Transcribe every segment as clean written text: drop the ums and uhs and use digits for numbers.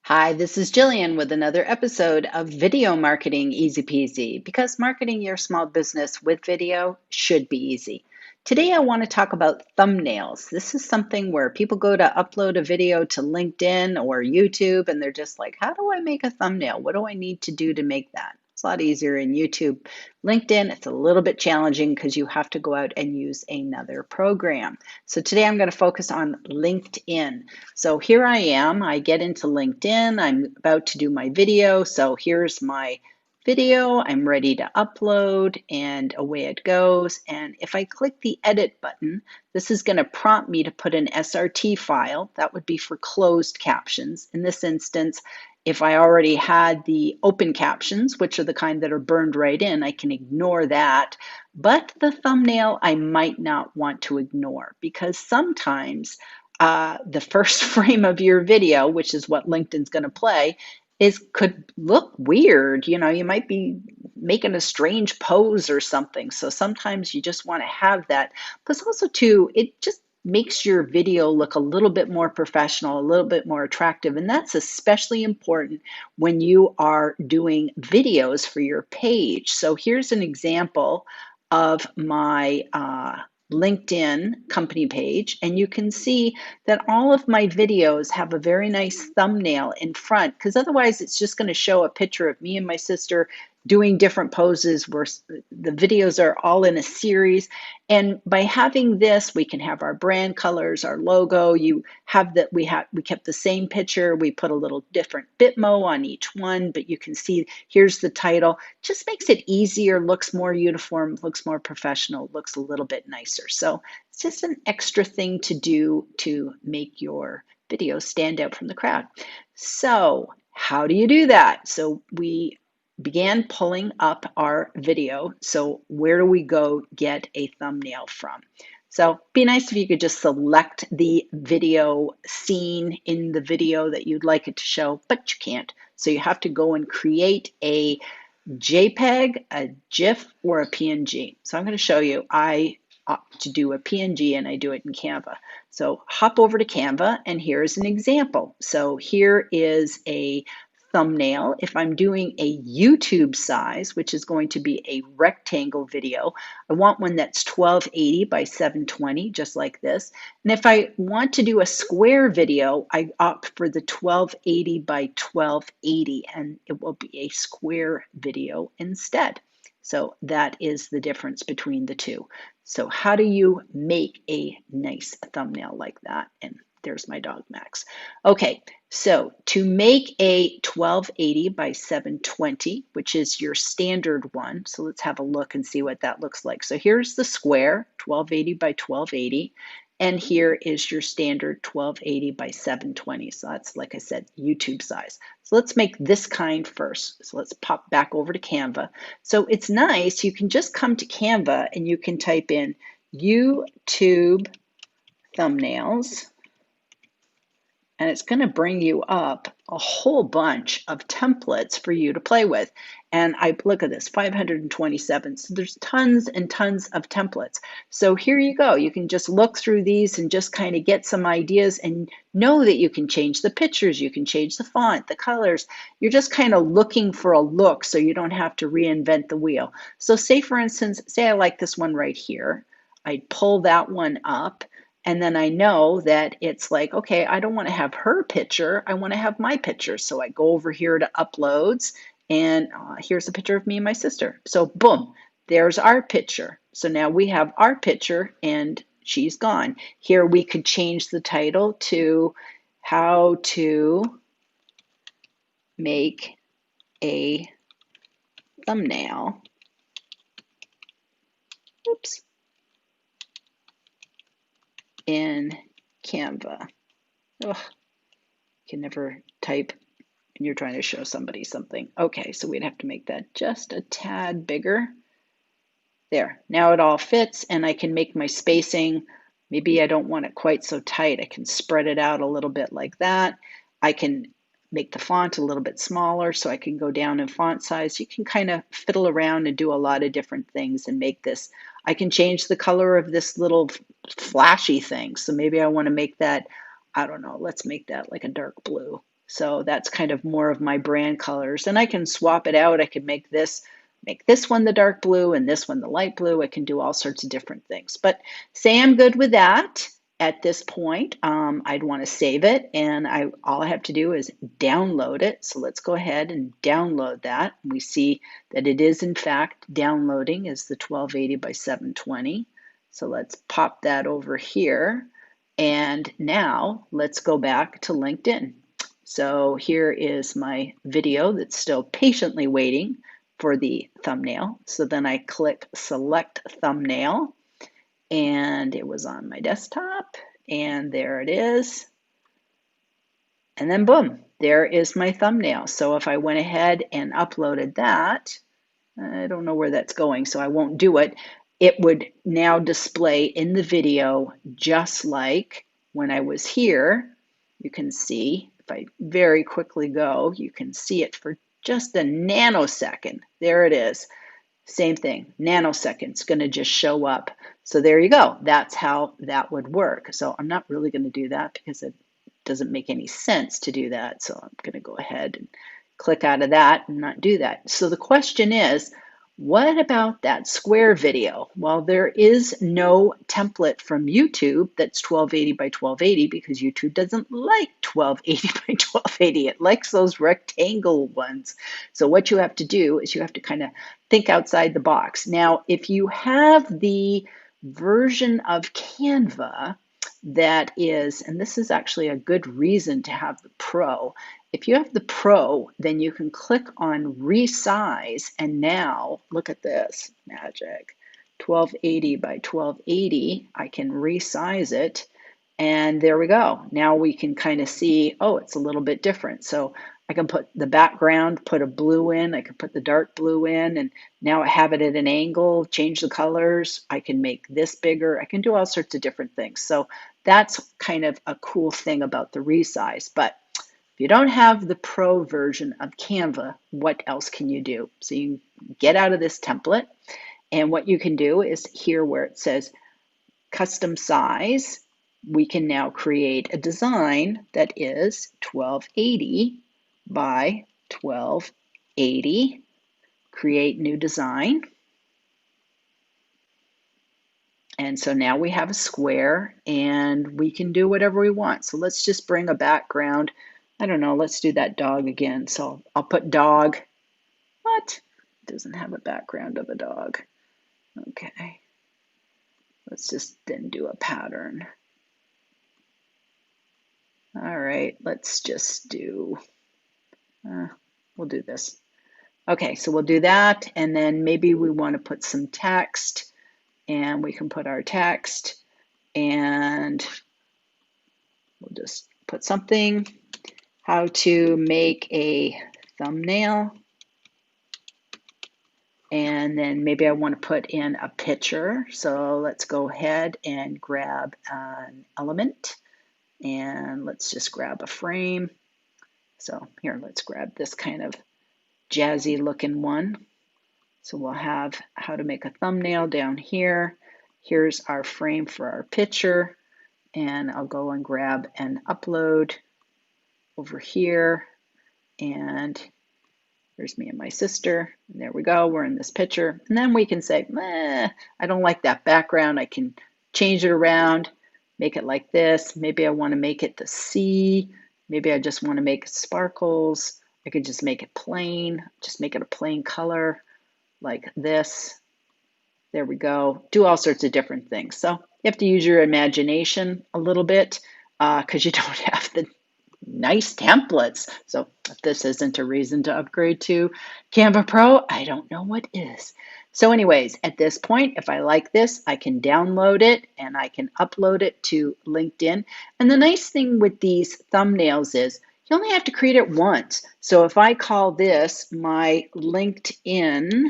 Hi, this is Jillian with another episode of Video Marketing Easy Peasy because marketing your small business with video should be easy. Today, I want to talk about thumbnails. This is something where people go to upload a video to LinkedIn or YouTube and they're just like, how do I make a thumbnail? What do I need to do to make that? It's a lot easier in YouTube. LinkedIn, it's a little bit challenging because you have to go out and use another program. So today I'm going to focus on LinkedIn. So here I am, I get into LinkedIn, I'm about to do my video. So here's my video, I'm ready to upload and away it goes. And if I click the edit button, this is going to prompt me to put an SRT file. That would be for closed captions. In this instance, if I already had the open captions, which are the kind that are burned right in, I can ignore that. But the thumbnail I might not want to ignore because sometimes the first frame of your video, which is what LinkedIn's going to play, could look weird. You know, you might be making a strange pose or something. So sometimes you just want to have that. Plus, also too, it just makes your video look a little bit more professional, a little bit more attractive. And that's especially important when you are doing videos for your page. So here's an example of my LinkedIn company page, and you can see that all of my videos have a very nice thumbnail in front, because otherwise it's just going to show a picture of me and my sister doing different poses where the videos are all in a series. And by having this, we can have our brand colors, our logo. You have that we kept the same picture. We put a little different Bitmo on each one, but you can see here's the title. Just makes it easier, looks more uniform, looks more professional, looks a little bit nicer. So it's just an extra thing to do to make your video stand out from the crowd. So how do you do that? So we began pulling up our video. So where do we go get a thumbnail from? So be nice if you could just select the video scene in the video that you'd like it to show, but you can't. So you have to go and create a JPEG, a GIF, or a PNG. So I'm going to show you. I opt to do a PNG and I do it in Canva. So hop over to Canva and here's an example. So here is a thumbnail. If I'm doing a YouTube size, which is going to be a rectangle video, I want one that's 1280 by 720, just like this. And if I want to do a square video, I opt for the 1280 by 1280, and it will be a square video instead. So that is the difference between the two. So how do you make a nice thumbnail like that? And there's my dog, Max. Okay, so to make a 1280 by 720, which is your standard one, so let's have a look and see what that looks like. So here's the square, 1280 by 1280, and here is your standard 1280 by 720. So that's, like I said, YouTube size. So let's make this kind first. So let's pop back over to Canva. So it's nice, you can just come to Canva and you can type in YouTube thumbnails, and it's going to bring you up a whole bunch of templates for you to play with. And I look at this, 527. So there's tons and tons of templates. So here you go. You can just look through these and just kind of get some ideas and know that you can change the pictures, you can change the font, the colors. You're just kind of looking for a look so you don't have to reinvent the wheel. So say, for instance, say I like this one right here. I'd pull that one up. And then I know that it's like, okay, I don't want to have her picture. I want to have my picture. So I go over here to uploads and here's a picture of me and my sister. So boom, there's our picture. So now we have our picture and she's gone. Here we could change the title to how to make a thumbnail. Oops. In Canva. Ugh, can never type when you're trying to show somebody something. Okay, so we'd have to make that just a tad bigger. There, now it all fits and I can make my spacing. Maybe I don't want it quite so tight. I can spread it out a little bit like that. I can make the font a little bit smaller so I can go down in font size. You can kind of fiddle around and do a lot of different things and make this. I can change the color of this little flashy thing. So maybe I want to make that, I don't know, let's make that like a dark blue. So that's kind of more of my brand colors. And I can swap it out. I can make this one the dark blue and this one the light blue. I can do all sorts of different things. But say I'm good with that at this point. I'd want to save it, and all I have to do is download it. So let's go ahead and download that. We see that it is in fact downloading as the 1280 by 720. So let's pop that over here. And now let's go back to LinkedIn. So here is my video that's still patiently waiting for the thumbnail. So then I click select thumbnail, and it was on my desktop, and there it is. And then boom, there is my thumbnail. So if I went ahead and uploaded that, I don't know where that's going, so I won't do it. It would now display in the video just like when I was here. You can see, if I very quickly go, you can see it for just a nanosecond. There it is. Same thing, nanoseconds, going to just show up. So there you go. That's how that would work. So I'm not really going to do that because it doesn't make any sense to do that. So I'm going to go ahead and click out of that and not do that. So the question is, what about that square video? Well, there is no template from YouTube that's 1280 by 1280 because YouTube doesn't like 1280 by 1280. It likes those rectangle ones. So what you have to do is you have to kind of think outside the box. Now, if you have the version of Canva that is, and this is actually a good reason to have the Pro. If you have the Pro, then you can click on resize, and now look at this magic. 1280 by 1280, I can resize it, and there we go. Now we can kind of see, oh, it's a little bit different. So I can put the background, put a blue in, I can put the dark blue in, and now I have it at an angle, change the colors. I can make this bigger. I can do all sorts of different things. So that's kind of a cool thing about the resize. But if you don't have the Pro version of Canva, what else can you do? So you get out of this template, and what you can do is here where it says custom size, we can now create a design that is 1280 by 1280. Create new design. And so now we have a square, and we can do whatever we want. So let's just bring a background. I don't know, let's do that dog again. So I'll put dog. What? It doesn't have a background of a dog. Okay. Let's just then do a pattern. All right, let's just do, we'll do this. Okay, so we'll do that, and then maybe we want to put some text, and we can put our text, and we'll just put something, how to make a thumbnail, and then maybe I want to put in a picture. So let's go ahead and grab an element, and let's just grab a frame. So here, let's grab this kind of jazzy looking one. So we'll have how to make a thumbnail down here. Here's our frame for our picture, and I'll go and grab and upload over here, and there's me and my sister, and there we go, we're in this picture. And then we can say, I don't like that background. I can change it around, make it like this. Maybe I want to make it the sea. Maybe I just want to make sparkles. I could just make it plain, just make it a plain color like this. There we go. Do all sorts of different things. So you have to use your imagination a little bit because you don't have the nice templates. So if this isn't a reason to upgrade to Canva Pro, I don't know what is. So anyways, at this point, if I like this, I can download it and I can upload it to LinkedIn. And the nice thing with these thumbnails is you only have to create it once. So if I call this my LinkedIn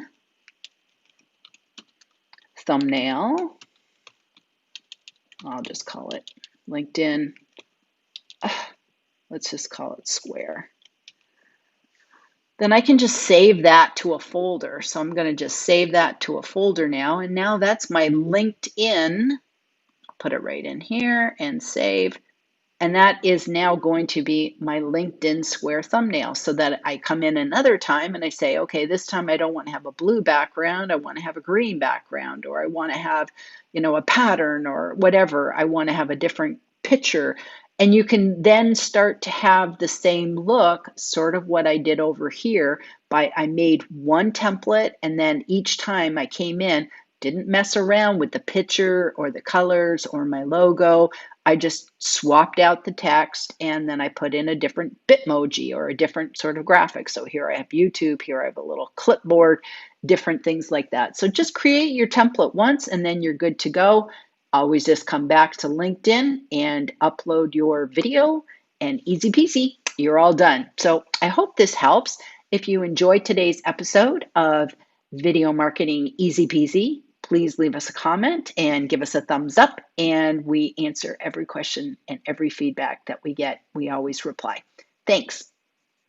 thumbnail, I'll just call it LinkedIn. Let's just call it square. Then I can just save that to a folder. So I'm going to just save that to a folder now. And now that's my LinkedIn. I'll put it right in here and save. And that is now going to be my LinkedIn square thumbnail so that I come in another time and I say, okay, this time I don't want to have a blue background. I want to have a green background, or I want to have, a pattern or whatever. I want to have a different picture. And you can then start to have the same look, sort of what I did over here I made one template, and then each time I came in, didn't mess around with the picture or the colors or my logo. I just swapped out the text and then I put in a different Bitmoji or a different sort of graphic. So here I have YouTube, here I have a little clipboard, different things like that. So just create your template once and then you're good to go. Always just come back to LinkedIn and upload your video, and easy peasy, you're all done. So I hope this helps. If you enjoyed today's episode of Video Marketing Easy Peasy, please leave us a comment and give us a thumbs up. And we answer every question and every feedback that we get. We always reply. Thanks.